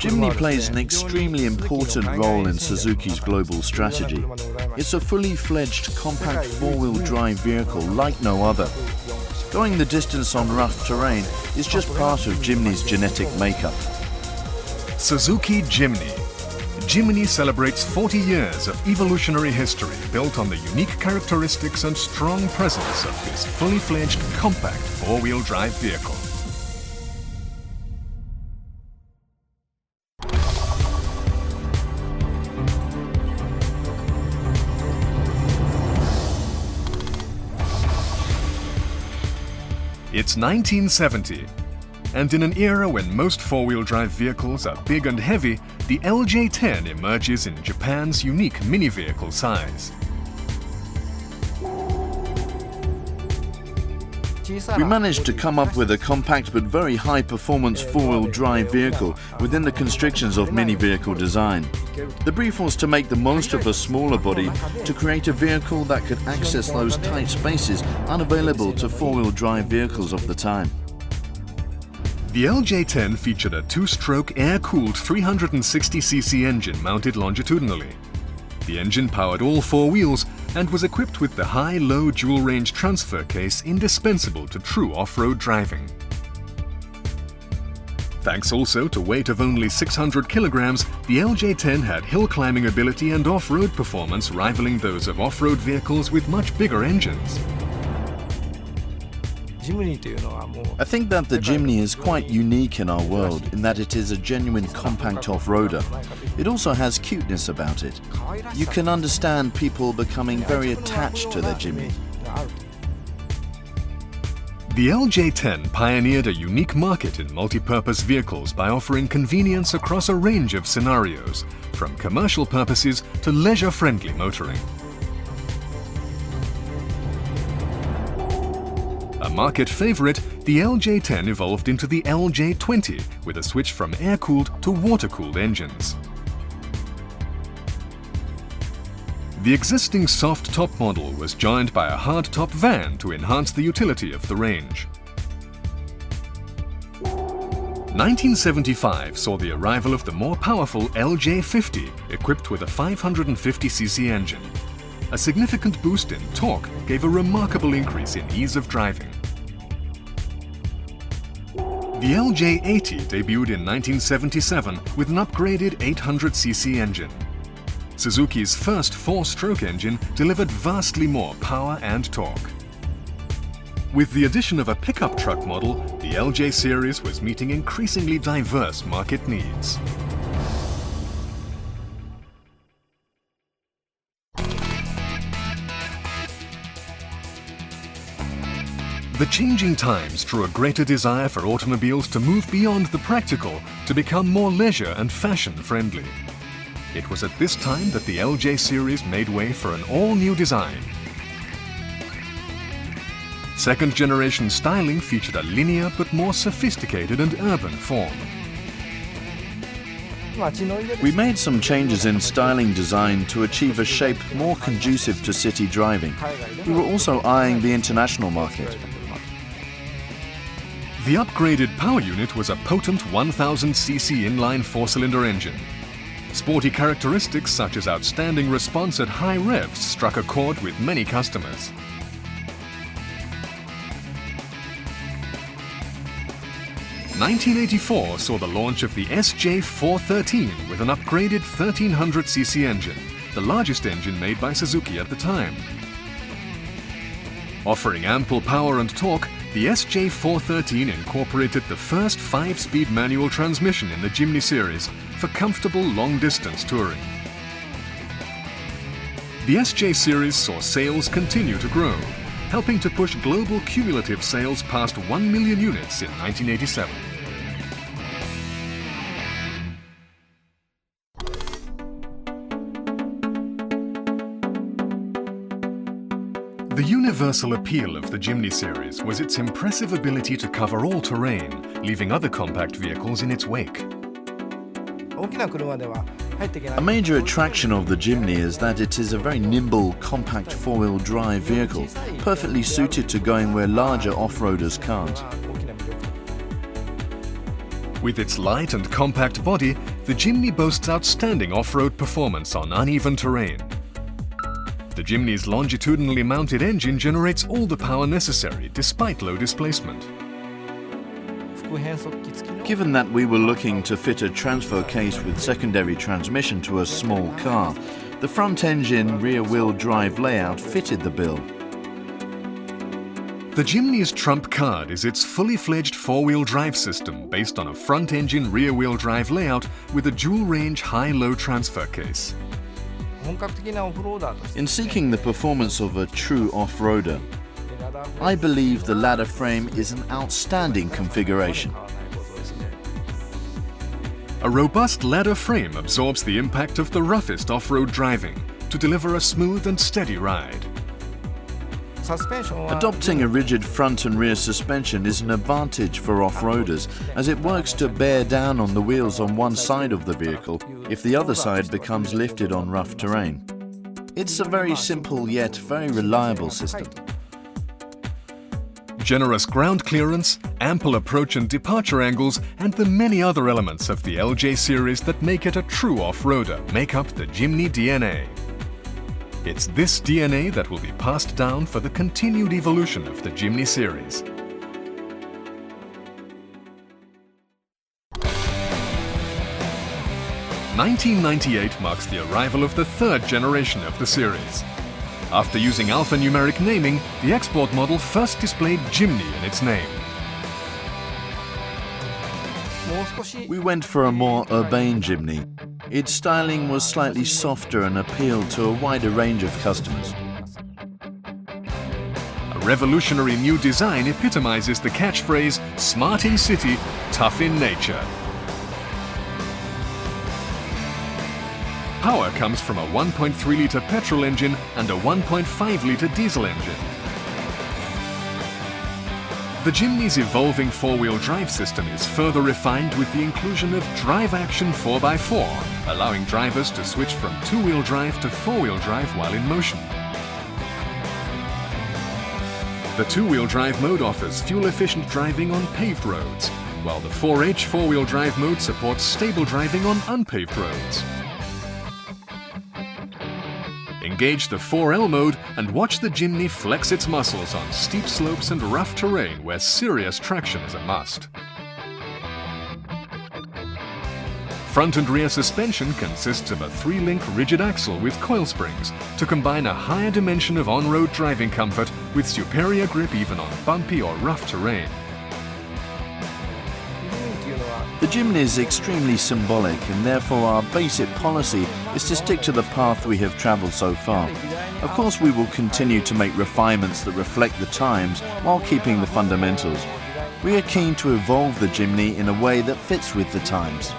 Jimny plays an extremely important role in Suzuki's global strategy. It's a fully fledged compact four-wheel drive vehicle like no other. Going the distance on rough terrain is just part of Jimny's genetic makeup. Suzuki Jimny. Jimny celebrates 40 years of evolutionary history built on the unique characteristics and strong presence of this fully fledged compact four-wheel drive vehicle. It's 1970, and in an era when most four-wheel drive vehicles are big and heavy, the LJ10 emerges in Japan's unique mini-vehicle size. We managed to come up with a compact but very high-performance four-wheel drive vehicle within the constrictions of mini-vehicle design. The brief was to make the most of a smaller body to create a vehicle that could access those tight spaces unavailable to four-wheel drive vehicles of the time. The LJ10 featured a two-stroke air-cooled 360cc engine mounted longitudinally. The engine powered all four wheels and was equipped with the high-low dual-range transfer case indispensable to true off-road driving. Thanks also to weight of only 600 kilograms, the LJ10 had hill climbing ability and off-road performance rivaling those of off-road vehicles with much bigger engines. I think that the Jimny is quite unique in our world in that it is a genuine compact off-roader. It also has cuteness about it. You can understand people becoming very attached to their Jimny. The LJ10 pioneered a unique market in multi-purpose vehicles by offering convenience across a range of scenarios, from commercial purposes to leisure-friendly motoring. A market favorite, the LJ10 evolved into the LJ20 with a switch from air-cooled to water-cooled engines. The existing soft-top model was joined by a hard-top van to enhance the utility of the range. 1975 saw the arrival of the more powerful LJ50 equipped with a 550cc engine. A significant boost in torque gave a remarkable increase in ease of driving. The LJ80 debuted in 1977 with an upgraded 800cc engine. Suzuki's first four-stroke engine delivered vastly more power and torque. With the addition of a pickup truck model, the LJ series was meeting increasingly diverse market needs. The changing times drew a greater desire for automobiles to move beyond the practical to become more leisure and fashion-friendly. It was at this time that the LJ series made way for an all-new design. Second-generation styling featured a linear but more sophisticated and urban form. We made some changes in styling design to achieve a shape more conducive to city driving. We were also eyeing the international market. The upgraded power unit was a potent 1000cc inline four-cylinder engine. Sporty characteristics such as outstanding response at high revs struck a chord with many customers. (1984) saw the launch of the SJ413 with an upgraded 1300cc engine, the largest engine made by Suzuki at the time. Offering ample power and torque, the SJ413 incorporated the first 5-speed manual transmission in the Jimny series for comfortable long-distance touring. The SJ series saw sales continue to grow, helping to push global cumulative sales past 1 million units in 1987. The universal appeal of the Jimny series was its impressive ability to cover all terrain, leaving other compact vehicles in its wake. A major attraction of the Jimny is that it is a very nimble, compact four-wheel drive vehicle, perfectly suited to going where larger off-roaders can't. With its light and compact body, the Jimny boasts outstanding off-road performance on uneven terrain. The Jimny's longitudinally mounted engine generates all the power necessary despite low displacement. Given that we were looking to fit a transfer case with secondary transmission to a small car, the front engine rear-wheel drive layout fitted the bill. The Jimny's trump card is its fully-fledged four-wheel drive system based on a front-engine rear-wheel drive layout with a dual-range high-low transfer case. In seeking the performance of a true off-roader, I believe the ladder frame is an outstanding configuration. A robust ladder frame absorbs the impact of the roughest off-road driving to deliver a smooth and steady ride. Adopting a rigid front and rear suspension is an advantage for off-roaders, as it works to bear down on the wheels on one side of the vehicle if the other side becomes lifted on rough terrain. It's a very simple yet very reliable system. Generous ground clearance, ample approach and departure angles, and the many other elements of the LJ series that make it a true off-roader make up the Jimny DNA. It's this DNA that will be passed down for the continued evolution of the Jimny series. (1998) marks the arrival of the third generation of the series. After using alphanumeric naming, the export model first displayed Jimny in its name. We went for a more urbane Jimny. Its styling was slightly softer and appealed to a wider range of customers. A revolutionary new design epitomizes the catchphrase, "Smart in city, tough in nature." Power comes from a 1.3-litre petrol engine and a 1.5-litre diesel engine. The Jimny's evolving four-wheel drive system is further refined with the inclusion of Drive Action 4x4, allowing drivers to switch from two-wheel drive to four-wheel drive while in motion. The two-wheel drive mode offers fuel-efficient driving on paved roads, while the 4H four-wheel drive mode supports stable driving on unpaved roads. Engage the 4L mode and watch the Jimny flex its muscles on steep slopes and rough terrain where serious traction is a must. Front and rear suspension consists of a 3-link rigid axle with coil springs to combine a higher dimension of on-road driving comfort with superior grip even on bumpy or rough terrain. The Jimny is extremely symbolic, and therefore our basic policy is to stick to the path we have travelled so far. Of course, we will continue to make refinements that reflect the times while keeping the fundamentals. We are keen to evolve the Jimny in a way that fits with the times.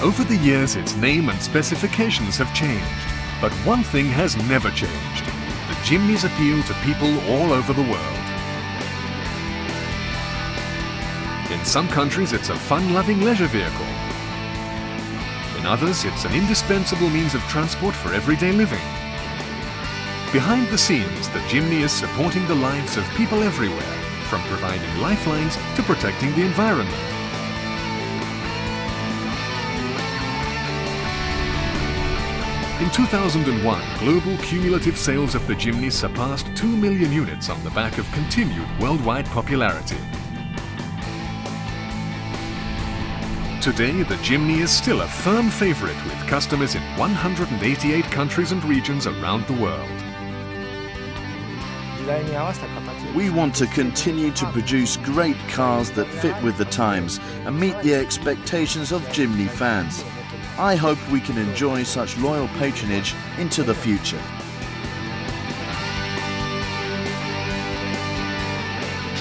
Over the years, its name and specifications have changed, but one thing has never changed: the Jimny's appeal to people all over the world. In some countries, it's a fun-loving leisure vehicle. In others, it's an indispensable means of transport for everyday living. Behind the scenes, the Jimny is supporting the lives of people everywhere, from providing lifelines to protecting the environment. In 2001, global cumulative sales of the Jimny surpassed 2 million units on the back of continued worldwide popularity. Today, the Jimny is still a firm favorite with customers in 188 countries and regions around the world. We want to continue to produce great cars that fit with the times and meet the expectations of Jimny fans. I hope we can enjoy such loyal patronage into the future.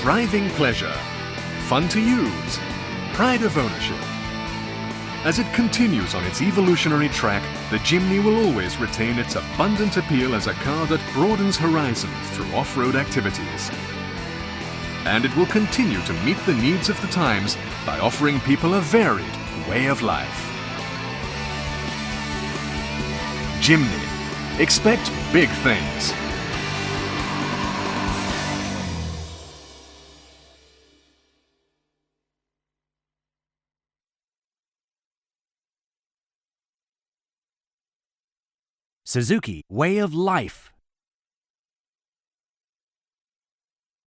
Driving pleasure, fun to use, pride of ownership. As it continues on its evolutionary track, the Jimny will always retain its abundant appeal as a car that broadens horizons through off-road activities. And it will continue to meet the needs of the times by offering people a varied way of life. Jimny. Expect big things. Suzuki, way of life.